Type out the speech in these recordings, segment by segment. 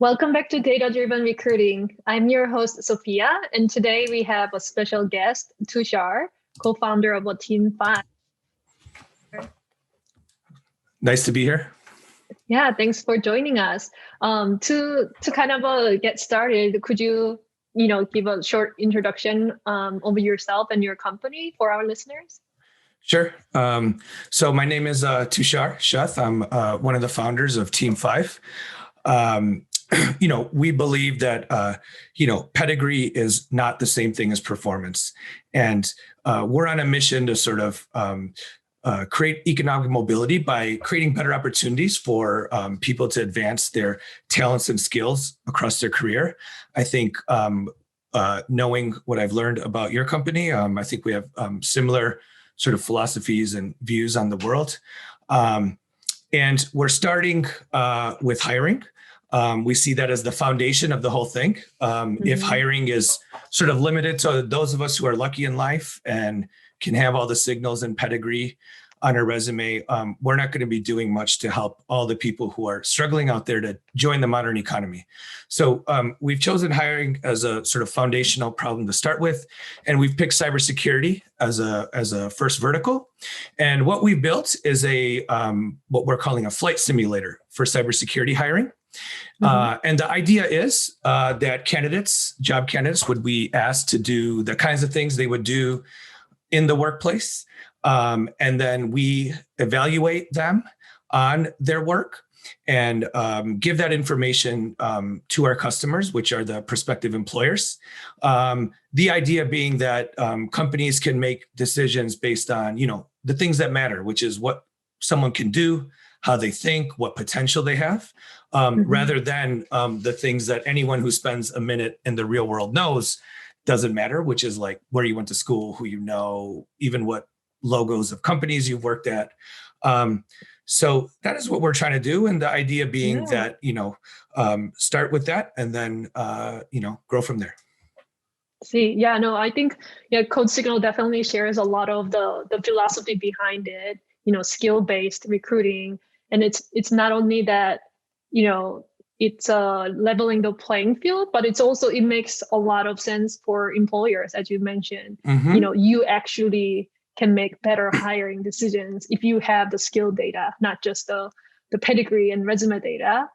Welcome back to Data Driven Recruiting. I'm your host, Sophia, and today we have a special guest, Tushar, co-founder of Team 5. Nice to be here. Yeah, thanks for joining us. To kind of get started, could you give a short introduction of yourself and your company for our listeners? Sure. So my name is Tushar Sheth. I'm one of the founders of Team 5. We believe that, pedigree is not the same thing as performance. And we're on a mission to sort of create economic mobility by creating better opportunities for people to advance their talents and skills across their career. I think knowing what I've learned about your company, I think we have similar sort of philosophies and views on the world. And we're starting with hiring. We see that as the foundation of the whole thing. If hiring is sort of limited to those of us who are lucky in life and can have all the signals and pedigree on our resume, we're not going to be doing much to help all the people who are struggling out there to join the modern economy. So we've chosen hiring as a sort of foundational problem to start with, and we've picked cybersecurity as a first vertical. And what we've built is what we're calling a flight simulator for cybersecurity hiring. And the idea is that job candidates would be asked to do the kinds of things they would do in the workplace. And then we evaluate them on their work and give that information to our customers, which are the prospective employers. The idea being that companies can make decisions based on, the things that matter, which is what someone can do, how they think, what potential they have, rather than the things that anyone who spends a minute in the real world knows doesn't matter, which is like where you went to school, who you know, even what logos of companies you've worked at. So that is what we're trying to do. And the idea being that, start with that and then, grow from there. I think Code Signal definitely shares a lot of the philosophy behind it, skill-based recruiting. And it's not only that, it's leveling the playing field, but it makes a lot of sense for employers, as you mentioned. You actually can make better hiring decisions if you have the skill data, not just the pedigree and resume data.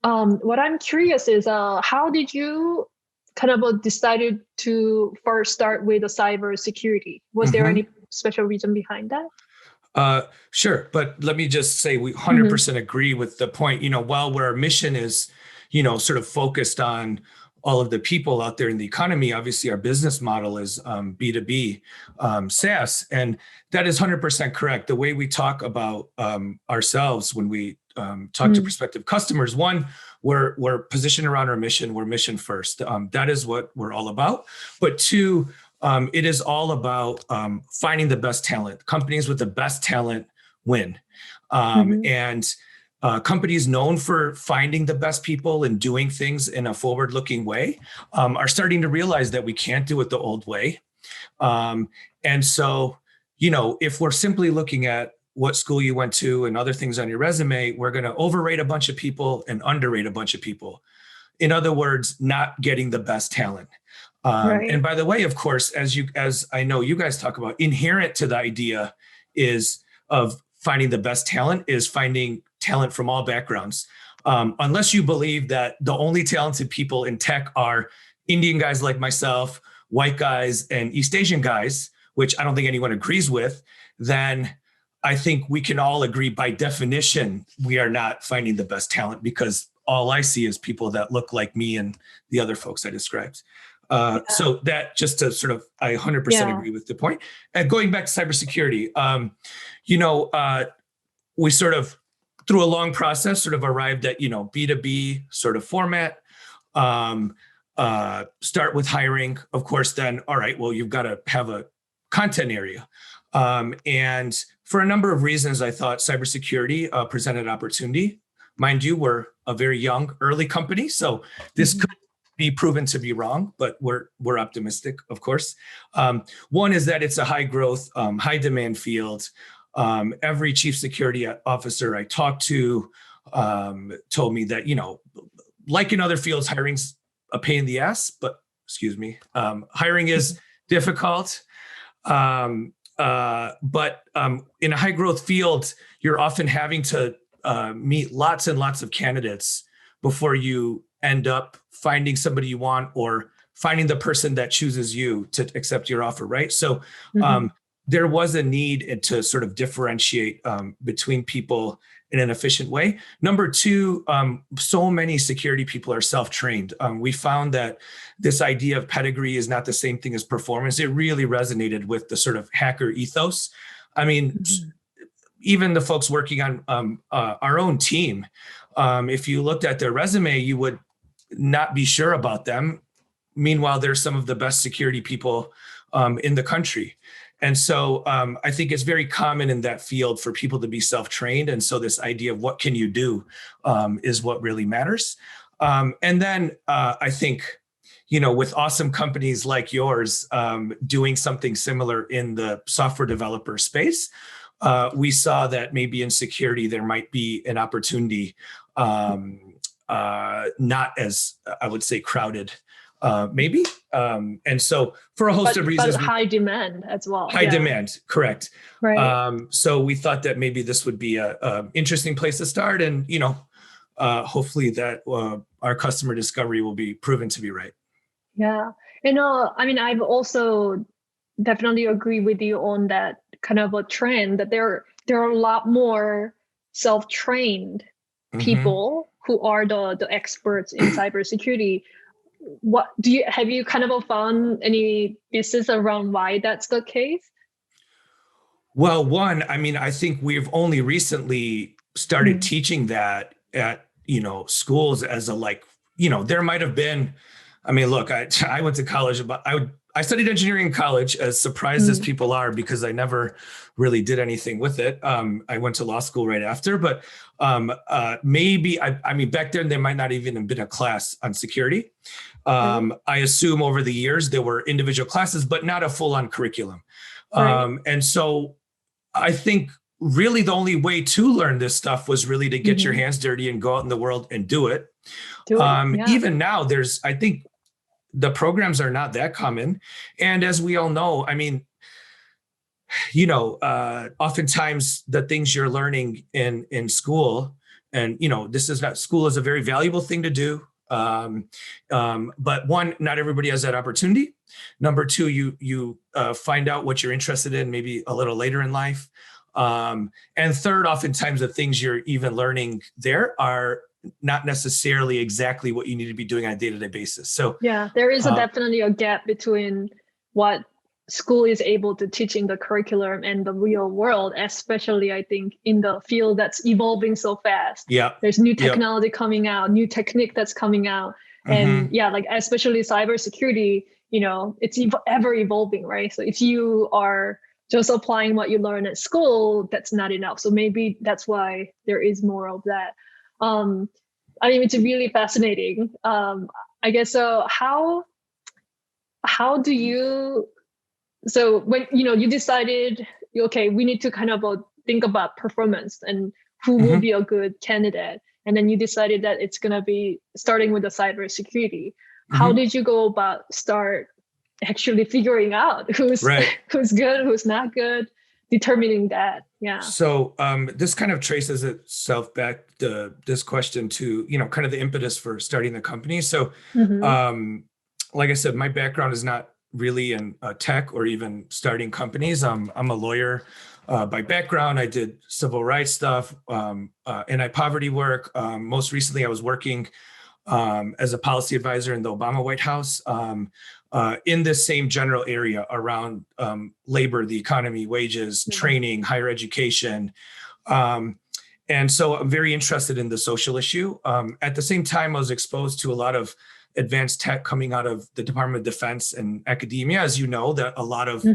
What I'm curious is, how did you kind of decided to first start with the cyber security? Was there any special reason behind that? Sure. But let me just say we 100% agree with the point, while our mission is, sort of focused on all of the people out there in the economy, obviously our business model is B2B SaaS. And that is 100% correct. The way we talk about ourselves when we talk to prospective customers, one, we're positioned around our mission. We're mission first. That is what we're all about. But two, it is all about finding the best talent. Companies with the best talent win. And companies known for finding the best people and doing things in a forward-looking way are starting to realize that we can't do it the old way. And so, if we're simply looking at what school you went to and other things on your resume, we're going to overrate a bunch of people and underrate a bunch of people. In other words, not getting the best talent. Right. And by the way, of course, as I know you guys talk about, inherent to the idea of finding the best talent is finding talent from all backgrounds. Unless you believe that the only talented people in tech are Indian guys like myself, white guys, and East Asian guys, which I don't think anyone agrees with, then I think we can all agree by definition, we are not finding the best talent because all I see is people that look like me and the other folks I described. So that just to sort of, I 100% agree with the point. And going back to cybersecurity, we sort of, through a long process, sort of arrived at, B2B sort of format, start with hiring, of course, then, all right, well, you've got to have a content area. And for a number of reasons, I thought cybersecurity presented opportunity. Mind you, we're a very young, early company, so this could be proven to be wrong, but we're optimistic, of course. One is that it's a high growth, high demand field. Every chief security officer I talked to told me that, like in other fields, hiring's a pain in the ass, but hiring is difficult. But in a high growth field, you're often having to meet lots and lots of candidates before you end up finding somebody you want or finding the person that chooses you to accept your offer, right? So there was a need to sort of differentiate between people in an efficient way. Number two, so many security people are self-trained. We found that this idea of pedigree is not the same thing as performance. It really resonated with the sort of hacker ethos. I mean, even the folks working on our own team, if you looked at their resume, you would not be sure about them. Meanwhile, they're some of the best security people in the country. And so I think it's very common in that field for people to be self-trained. And so this idea of what can you do is what really matters. And then I think, with awesome companies like yours doing something similar in the software developer space, we saw that maybe in security, there might be an opportunity, not as, I would say, crowded. Maybe. And so for a host of reasons. But high demand as well. High demand, correct. Right. So we thought that maybe this would be a interesting place to start. And, hopefully that our customer discovery will be proven to be right. Yeah. I mean, I've also definitely agree with you on that kind of a trend that there are a lot more self-trained people who are the experts in cybersecurity. Have you kind of found any business around why that's the case? Well, one, I mean, I think we've only recently started teaching that at, schools as there might have been, I mean, look, I went to college, but I studied engineering in college, as surprised as people are, because I never really did anything with it. I went to law school right after, but maybe, I mean, back then there might not even have been a class on security. I assume over the years there were individual classes, but not a full-on curriculum. And so I think really the only way to learn this stuff was really to get your hands dirty and go out in the world and do it. Even now, I think the programs are not that common. And as we all know, I mean, oftentimes the things you're learning in school, and, school is a very valuable thing to do. But one, not everybody has that opportunity. Number two, you find out what you're interested in maybe a little later in life. And third, oftentimes the things you're even learning there are not necessarily exactly what you need to be doing on a day-to-day basis. So yeah, there is definitely a gap between what school is able to teach in the curriculum and the real world, especially I think in the field that's evolving so fast. Yeah, there's new technology coming out, new technique that's coming out, and especially cybersecurity, it's ever evolving, right? So if you are just applying what you learn at school, that's not enough. So maybe that's why there is more of that. I mean, it's really fascinating. I guess so. How do you? So when you decided, okay, we need to kind of think about performance and who will be a good candidate, and then you decided that it's gonna be starting with the cybersecurity. How did you go about actually figuring out who's good, who's not good, determining that? Yeah. So this kind of traces itself back to this question to, kind of the impetus for starting the company. So like I said, my background is not really in tech or even starting companies. I'm a lawyer by background. I did civil rights stuff, anti-poverty work. Most recently, I was working as a policy advisor in the Obama White House. In this same general area around labor, the economy, wages, training, higher education. And so I'm very interested in the social issue. At the same time, I was exposed to a lot of advanced tech coming out of the Department of Defense and academia. As you know, that a lot of,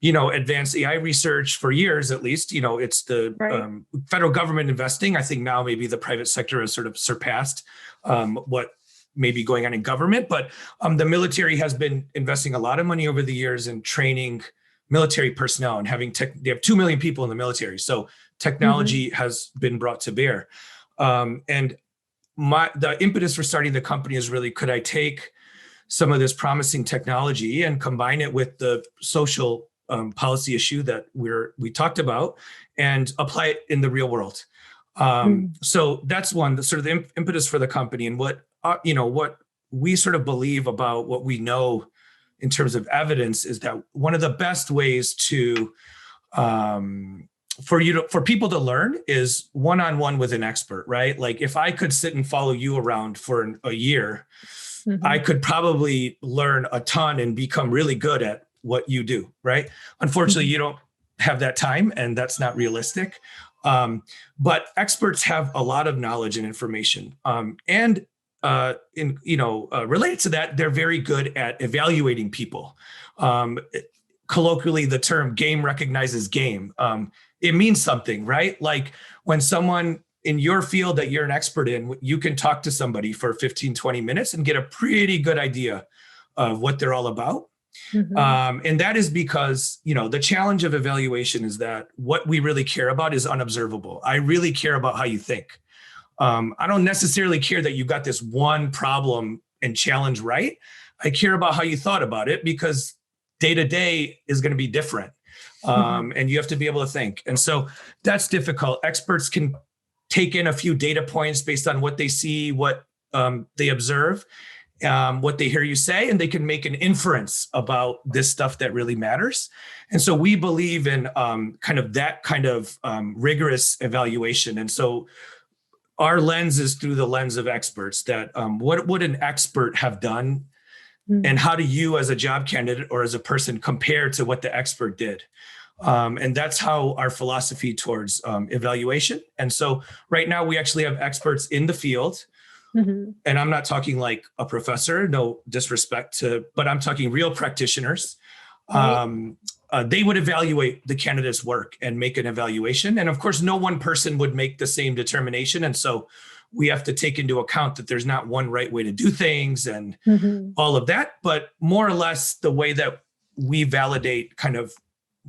advanced AI research for years, at least, it's the federal government investing. I think now maybe the private sector has sort of surpassed what may be going on in government, but the military has been investing a lot of money over the years in training military personnel and they have 2 million people in the military. So technology has been brought to bear. And the impetus for starting the company is really, could I take some of this promising technology and combine it with the social policy issue that we talked about and apply it in the real world. So that's one, the sort of the impetus for the company, and what we sort of believe about what we know in terms of evidence is that one of the best ways to for people to learn is one-on-one with an expert, right? Like if I could sit and follow you around for a year, I could probably learn a ton and become really good at what you do, right? Unfortunately, you don't have that time, and that's not realistic. But experts have a lot of knowledge and information, and related to that, they're very good at evaluating people. Colloquially, the term "game recognizes game." It means something, right? Like when someone in your field that you're an expert in, you can talk to somebody for 15, 20 minutes and get a pretty good idea of what they're all about. And that is because, the challenge of evaluation is that what we really care about is unobservable. I really care about how you think. I don't necessarily care that you got this one problem and challenge right. I care about how you thought about it, because day to day is going to be different. And you have to be able to think. And so that's difficult. Experts can take in a few data points based on what they see, what they observe, what they hear you say, and they can make an inference about this stuff that really matters. And so we believe in that kind of rigorous evaluation. And so our lens is through the lens of experts, that what would an expert have done, and how do you as a job candidate or as a person compare to what the expert did? And that's how our philosophy towards evaluation. And so right now we actually have experts in the field. And I'm not talking like a professor, no disrespect but I'm talking real practitioners. They would evaluate the candidate's work and make an evaluation. And of course, no one person would make the same determination. And so we have to take into account that there's not one right way to do things and all of that, but more or less the way that we validate kind of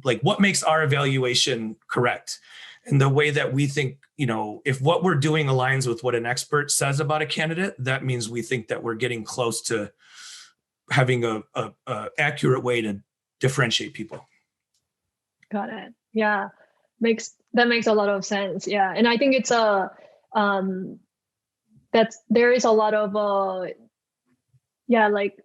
like what makes our evaluation correct. And the way that we think, if what we're doing aligns with what an expert says about a candidate, that means we think that we're getting close to having a accurate way to differentiate people. Got it. Yeah, that makes a lot of sense. Yeah, and I think it's there is a lot of like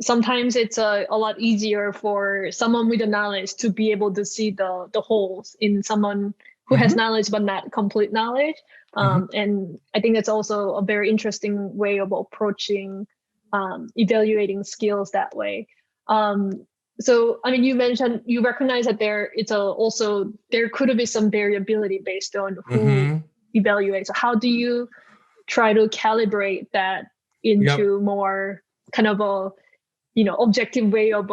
sometimes it's a lot easier for someone with the knowledge to be able to see the holes in someone who has knowledge but not complete knowledge. And I think that's also a very interesting way of approaching evaluating skills that way. So, I mean, you recognize that there could be some variability based on who evaluates. So how do you try to calibrate that into more kind of a, objective way of,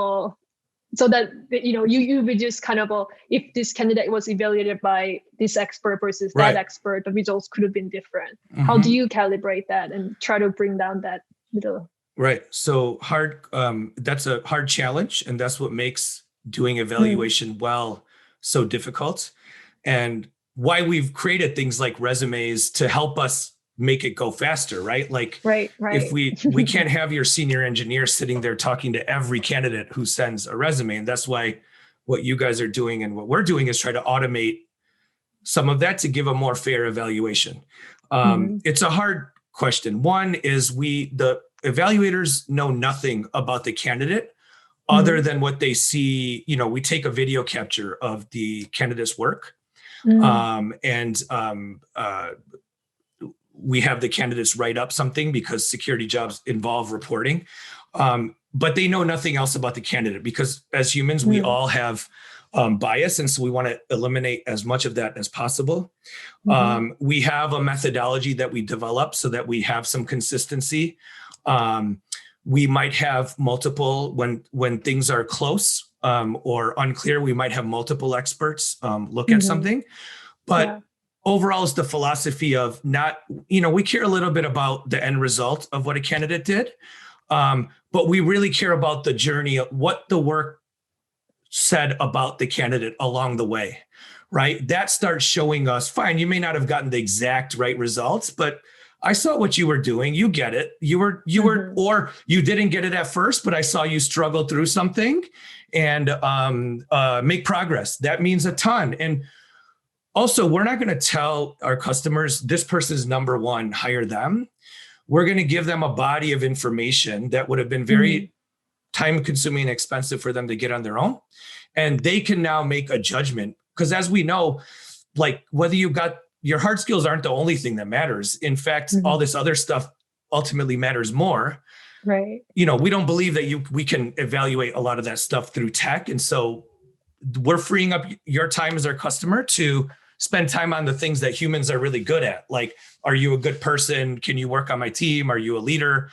so that, you would just kind of, if this candidate was evaluated by this expert versus that expert, the results could have been different. How do you calibrate that and try to bring down that little? Right. So that's a hard challenge. And that's what makes doing evaluation well so difficult. And why we've created things like resumes to help us make it go faster, right? Like if we can't have your senior engineer sitting there talking to every candidate who sends a resume. And that's why what you guys are doing and what we're doing is try to automate some of that to give a more fair evaluation. It's a hard question. One is the evaluators know nothing about the candidate other than what they see. We take a video capture of the candidate's work, and we have the candidates write up something because security jobs involve reporting. But they know nothing else about the candidate because as humans, we all have bias. And so we want to eliminate as much of that as possible. We have a methodology that we develop so that we have some consistency. We might have multiple, when things are close or unclear, we might have multiple experts look at something. But overall, it's the philosophy of not, we care a little bit about the end result of what a candidate did, but we really care about the journey of what the work said about the candidate along the way, right? That starts showing us, fine, you may not have gotten the exact right results, but I saw what you were doing. You get it. You were, or you didn't get it at first, but I saw you struggle through something and make progress. That means a ton. And also, we're not going to tell our customers this person is number one, hire them. We're going to give them a body of information that would have been very time consuming and expensive for them to get on their own. And they can now make a judgment. Because as we know, like whether you got your hard skills aren't the only thing that matters. In fact, all this other stuff ultimately matters more. Right. We don't believe that we can evaluate a lot of that stuff through tech. And so we're freeing up your time as our customer to spend time on the things that humans are really good at. Like, are you a good person? Can you work on my team? Are you a leader?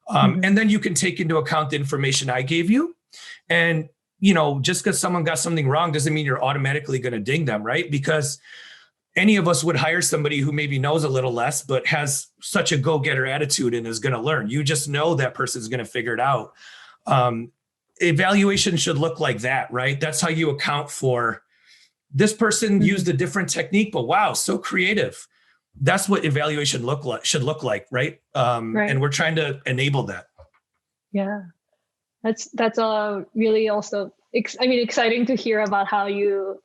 And then you can take into account the information I gave you. And, just because someone got something wrong doesn't mean you're automatically going to ding them, right? Because any of us would hire somebody who maybe knows a little less, but has such a go-getter attitude and is going to learn. You just know that person's going to figure it out. Evaluation should look like that, right? That's how you account for this person used a different technique, but wow, so creative. That's what evaluation should look like, right? And we're trying to enable that. Yeah, that's really also exciting to hear about how you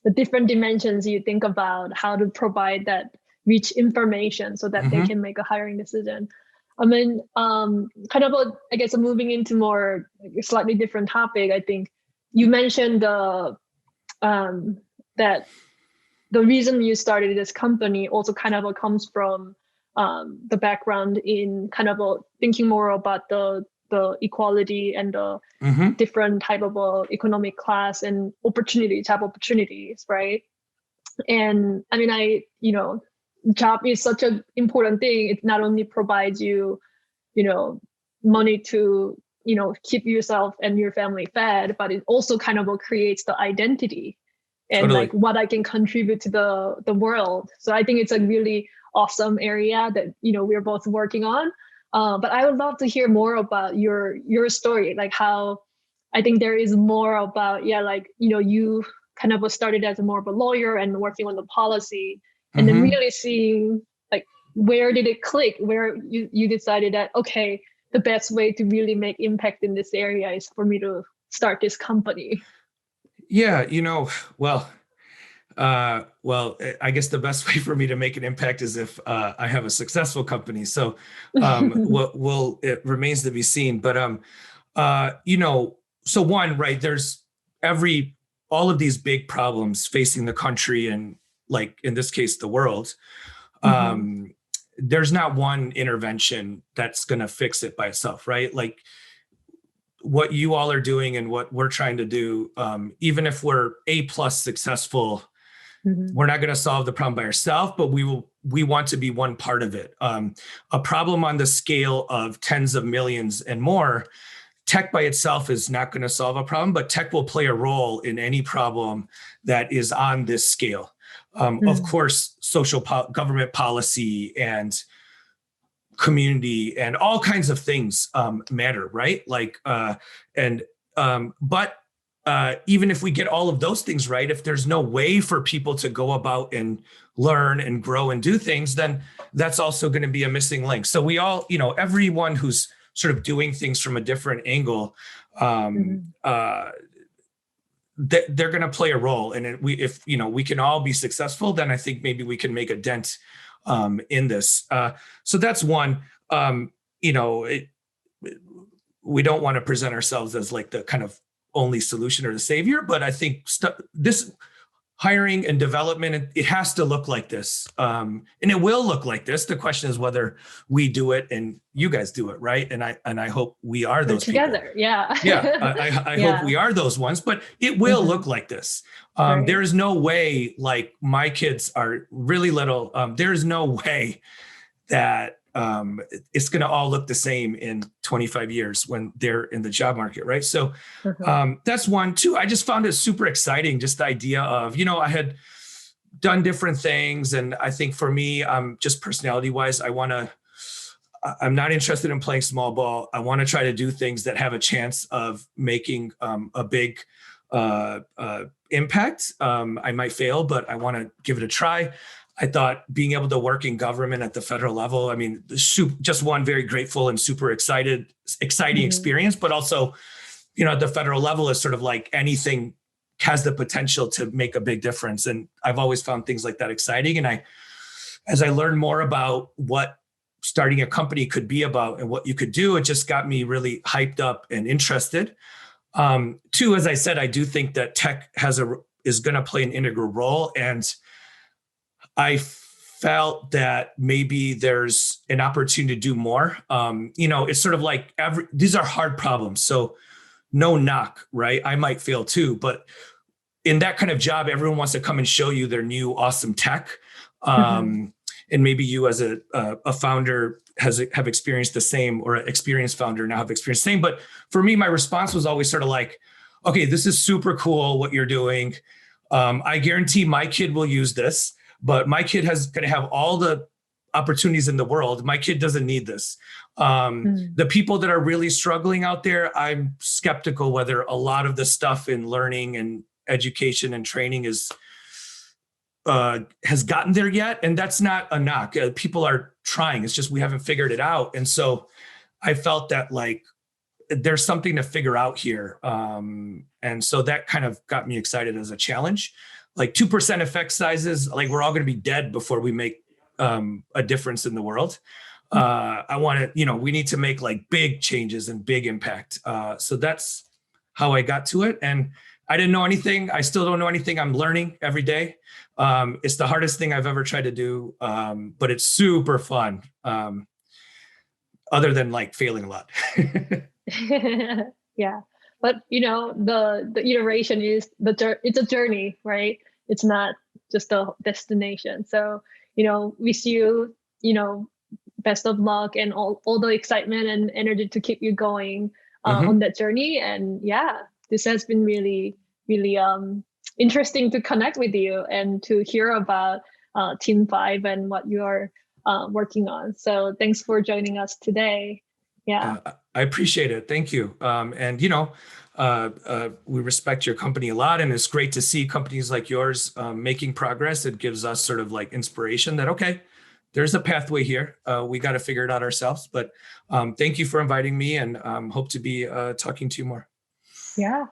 the different dimensions you think about how to provide that rich information so that they can make a hiring decision. Kind of I guess moving into more slightly different topic. I think you mentioned that the reason you started this company also kind of comes from the background in kind of thinking more about the equality and the different type of economic class and opportunities, right? And job is such an important thing. It not only provides you, money to, keep yourself and your family fed, but it also kind of creates the identity and totally. Like what I can contribute to the world. So I think it's a really awesome area that, we're both working on. But I would love to hear more about your story, like how I think there is more about, you kind of started as more of a lawyer and working on the policy and then really seeing like, where did it click, where you decided that, okay, the best way to really make impact in this area is for me to start this company. Yeah, I guess the best way for me to make an impact is if I have a successful company. So, it remains to be seen. But, so one, right, there's all of these big problems facing the country and like, in this case, the world. There's not one intervention that's going to fix it by itself, right? Like what you all are doing and what we're trying to do, even if we're A+ successful, we're not going to solve the problem by ourselves, but we want to be one part of it. A problem on the scale of tens of millions and more, tech by itself is not going to solve a problem, but tech will play a role in any problem that is on this scale. Of course, government policy and community and all kinds of things matter, right? Like, but even if we get all of those things right, if there's no way for people to go about and learn and grow and do things, then that's also going to be a missing link. So we all, everyone who's sort of doing things from a different angle, they're going to play a role. And if we can all be successful, then I think maybe we can make a dent in this. So that's one. We don't want to present ourselves as like the kind of only solution or the savior, but I think this hiring and development, it has to look like this. And it will look like this. The question is whether we do it and you guys do it, right? And I hope we are those together. People. I hope we are those ones, but it will look like this. Right. There is no way, like my kids are really little. There is no way that it's going to all look the same in 25 years when they're in the job market, right? So that's one. Two, I just found it super exciting, just the idea of, I had done different things. And I think for me, just personality-wise, I'm not interested in playing small ball. I want to try to do things that have a chance of making a big impact. I might fail, but I want to give it a try. I thought being able to work in government at the federal level, I mean, just one, very grateful and super exciting experience, but also, at the federal level is sort of like anything has the potential to make a big difference. And I've always found things like that exciting. And as I learned more about what starting a company could be about and what you could do, it just got me really hyped up and interested. Two, as I said, I do think that tech is going to play an integral role. And I felt that maybe there's an opportunity to do more. It's sort of like these are hard problems. So no knock, right? I might fail too, but in that kind of job, everyone wants to come and show you their new awesome tech. And maybe you as a founder have experienced the same, or an experienced founder now have experienced the same. But for me, my response was always sort of like, okay, this is super cool what you're doing. I guarantee my kid will use this, but my kid going to have all the opportunities in the world. My kid doesn't need this. The people that are really struggling out there, I'm skeptical whether a lot of the stuff in learning and education and training has gotten there yet. And that's not a knock. People are trying. It's just we haven't figured it out. And so I felt that like there's something to figure out here. And so that kind of got me excited as a challenge. Like 2% effect sizes, like we're all going to be dead before we make a difference in the world. I want to, we need to make like big changes and big impact. So that's how I got to it. And I didn't know anything. I still don't know anything. I'm learning every day. It's the hardest thing I've ever tried to do, but it's super fun. Other than like failing a lot. Yeah, but the iteration is it's a journey, right? It's not just a destination. So wish you best of luck and all the excitement and energy to keep you going on that journey. And yeah, this has been really, really interesting to connect with you and to hear about Team 5 and what you are working on. So thanks for joining us today. Yeah. I appreciate it. Thank you. And we respect your company a lot, and it's great to see companies like yours making progress. It gives us sort of like inspiration that, okay, there's a pathway here. We got to figure it out ourselves. But thank you for inviting me, and hope to be talking to you more. Yeah,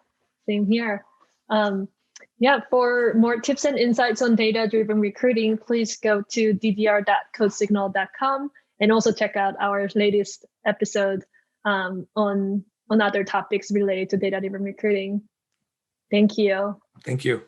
same here. For more tips and insights on data-driven recruiting, please go to ddr.codesignal.com and also check out our latest episode on other topics related to data-driven recruiting. Thank you. Thank you.